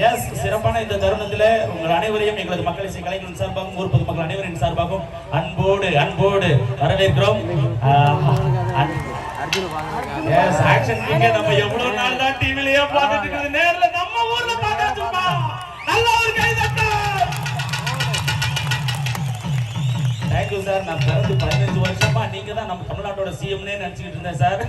S, சிறப்பான இந்த தருணத்தில் உங்கள் அனைவரையும் எங்களது மக்கள் இசை கலைஞர்கள் சார்பாகவும் ஊர் பொதுமக்கள் அனைவரின் சார்பாகவும் அன்போடு அன்போடு வரவேற்கிறோம். எஸ், ஆக்ஷன் கிங்க நம்ம எவ்வளவு நாள் தான் டிவிலயே பார்த்துட்டு இருக்கிறது, நேர்ல நம்ம ஊர்ல பார்த்தாச்சுப்பா. நல்ல ஒரு கை தட்டல். Thank you sir. நான் பிறந்து 15 வருஷமா நீங்க தான் நம்ம தமிழ்நாட்டோட சிஎம்னே நினைச்சிட்டு இருந்தேன் சார்.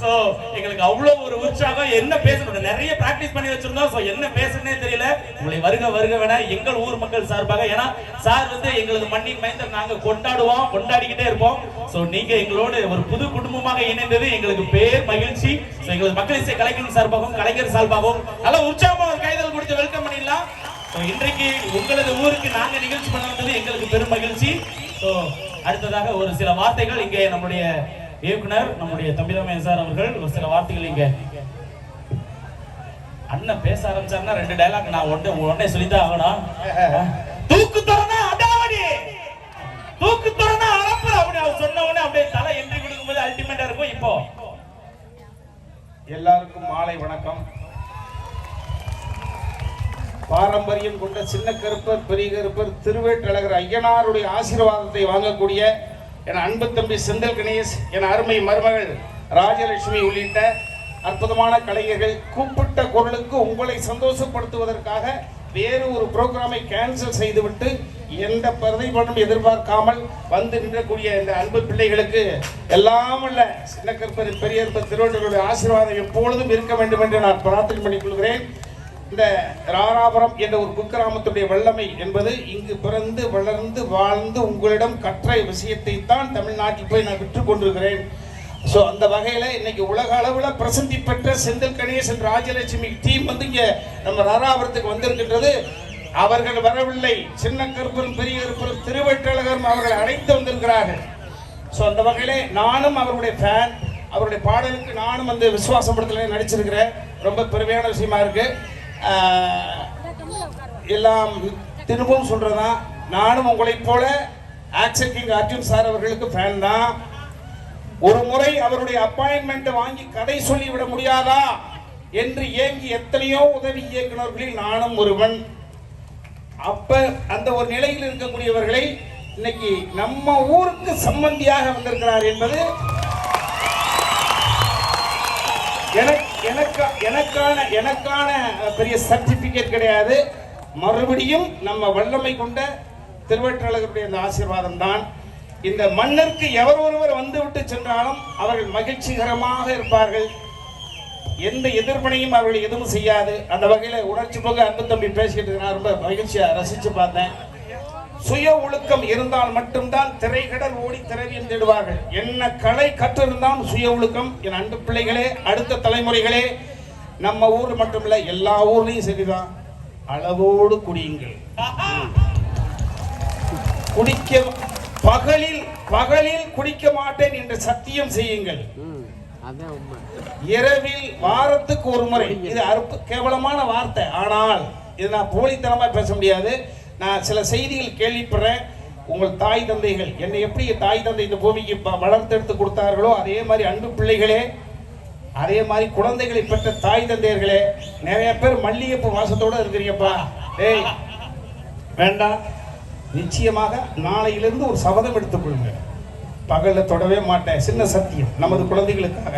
சோ எங்களுக்கு அவ்வளவு ஒரு உற்சாகம். என்ன பேசணும், நிறைய பிராக்டிஸ் பண்ணி வச்சிருந்தோம். சோ என்ன பேசணும்னே தெரியல. உங்களை வருக வருக வேணா எங்கள் ஊர் மக்கள் சார்பாக. ஏன்னா சார் வந்து எங்களது மண்ணின் மைந்தர், நாங்க கொண்டாடுவோம், கொண்டாடிக்கிட்டே இருப்போம். சோ நீங்க எங்களோட ஒரு புது குடும்பமாக இணைந்தது எங்களுக்கு பேர் மகிழ்ச்சி. சோ எங்களது மக்கள் இசை கலைஞர் சார்பாகவும் கலைஞர் சார்பாகவும் நல்ல உற்சாகமா ஒரு கைதல் கொடுத்து வெல்கம் பண்ணிடலாம். இன்றைக்கு உங்களது ஊருக்கு நாங்க நிகழ்ச்சி பண்ண வந்தது எங்களுக்கு பெரும் மகிழ்ச்சி. சோ அடுத்ததாக ஒரு சில வார்த்தைகள் இங்கே நம்முடைய இயக்குனர் நம்முடைய தம்பிராமையா சார் அவர்கள் ஒரு சில வார்த்தைகள் இங்க. அண்ணன் பேச ஆரம்பிச்சாருன்னா 2 டயலாக் நான் உடனே சொல்லிதான் ஆகணும். தூக்கு தரனா அடாவடி, தூக்கு தரனா அரப்பற அப்படி அவர் சொன்ன உடனே அப்படியே தலை என்ட்ரி கொடுக்கும்போது அல்டிமேட்டா இருக்கும். இப்போ எல்லாருக்கும் மாலை வணக்கம். பாரம்பரியம் கொண்ட சின்ன கருப்பர் பெரிய கருப்பர் திருவேற்றழகர் ஐயனாருடைய ஆசீர்வாதத்தை வாங்கக்கூடிய என் அன்பு தம்பி செந்தில் கணேஷ், என் அருமை மருமகள் ராஜலட்சுமி உள்ளிட்ட அற்புதமான கலைஞர்கள் கூப்பிட்ட குரலுக்கு உங்களை சந்தோஷப்படுத்துவதற்காக வேறு ஒரு புரோகிராமை கேன்சல் செய்துவிட்டு எந்த பிரதிபலனும் எதிர்பார்க்காமல் வந்து நின்றக்கூடிய இந்த அன்பு பிள்ளைகளுக்கு எல்லாம் உள்ள சின்ன கருப்பர் பெரிய கருப்பர் திருவள்ளுவருடைய ஆசீர்வாதம் எப்பொழுதும் இருக்க வேண்டும் என்று நான் பிரார்த்தனை பண்ணிக் கொள்கிறேன். இந்த ராராபுரம் என்ற ஒரு குக்கிராமத்துடைய வல்லமை என்பது இங்கு பிறந்து வளர்ந்து வாழ்ந்து உங்களிடம் கற்ற விஷயத்தை தான் தமிழ்நாட்டில் போய் நான் விற்று கொண்டிருக்கிறேன். ஸோ அந்த வகையில் இன்னைக்கு உலக அளவில் பிரசித்தி பெற்ற செந்தில் கணேசன் ராஜலட்சுமி டீம் வந்து இங்கே நம்ம ராராபுரத்துக்கு வந்திருக்கின்றது. அவர்கள் வரவில்லை, சின்ன கருப்பரும் பெரிய கருப்பரும் திருவற்றழகரும் அவர்களை அழைத்து வந்திருக்கிறார்கள். ஸோ அந்த வகையிலே நானும் அவருடைய ஃபேன், அவருடைய பாடலுக்கு நானும் வந்து விசுவாசப்படுத்தல நடிச்சிருக்கிறேன். ரொம்ப பெருமையான விஷயமா இருக்கு. எல்லாம் திரும்பவும் சொல்றதான், நானும் உங்களைப் போல ஆக்ஷன் கிங் அர்ஜுன் சார் அவர்களுக்கு ஃபேன் தான். ஒரு முறை அவருடைய அப்பாயின்மெண்ட் வாங்கி கதை சொல்லிவிட முடியாதா என்று ஏங்கி எத்தனையோ உதவி இயக்குநர்களில் நானும் ஒருவன். அப்ப அந்த ஒரு நிலையில் இருக்கக்கூடியவர்களை இன்னைக்கு நம்ம ஊருக்கு சம்பந்தியாக வந்திருக்கிறார் என்பது எனக்கான பெரிய சர்டிபிகேட் கிடையாது. மறுபடியும் நம்ம வல்லமை கொண்ட திருவற்றழகருடைய அந்த ஆசீர்வாதம் தான். இந்த மன்னருக்கு எவர் ஒருவர் வந்துவிட்டு சென்றாலும் அவர்கள் மகிழ்ச்சிகரமாக இருப்பார்கள். எந்த எதிர்வினையும் அவர்கள் எதுவும் செய்யாது. அந்த வகையில் உணர்ச்சி போக அன்பு தம்பி பேசிக்கிட்டு நான் ரொம்ப மகிழ்ச்சியா ரசிச்சு பார்த்தேன். சுய ஒழுக்கம் இருந்தால் மட்டும்தான் திரைக்கடல் ஓடி திரவியம் தேடுவார்கள். என்ன கலை கற்றிருந்தால் சுய ஒழுக்கம். என் அன்பு பிள்ளைகளே, அடுத்த தலைமுறைகளே, நம்ம ஊர் மட்டுமில்ல எல்லா ஊர்லயும் சரிதான், அளவோடு குடியுங்கள். குடிக்க பகலில் குடிக்க மாட்டேன் என்று சத்தியம் செய்யுங்கள். இரவில் வாரத்துக்கு ஒரு முறை. இது கேவலமான வார்த்தை, ஆனால் இது நான் போலித்தனமா பேச முடியாது. நான் சில செய்திகள் கேள்விப்படுறேன். உங்கள் தாய் தந்தைகள் என்னை எப்படி தாய் தந்தை இந்த பூமிக்கு வளர்த்தெடுத்து கொடுத்தார்களோ அதே மாதிரி அன்பு பிள்ளைகளே, அதே மாதிரி குழந்தைகளை பெற்ற தாய் தந்தையர்களே, நிறைய பேர் மல்லிகைப்பூ வாசத்தோட இருக்கிறீங்கப்பா. ஏய் வேண்டாம், நிச்சயமாக நாளையிலிருந்து ஒரு சபதம் எடுத்துக்கொள்ளுங்க. பகல்ல தொடவே மாட்டேன், சின்ன சத்தியம் நமது குழந்தைகளுக்காக.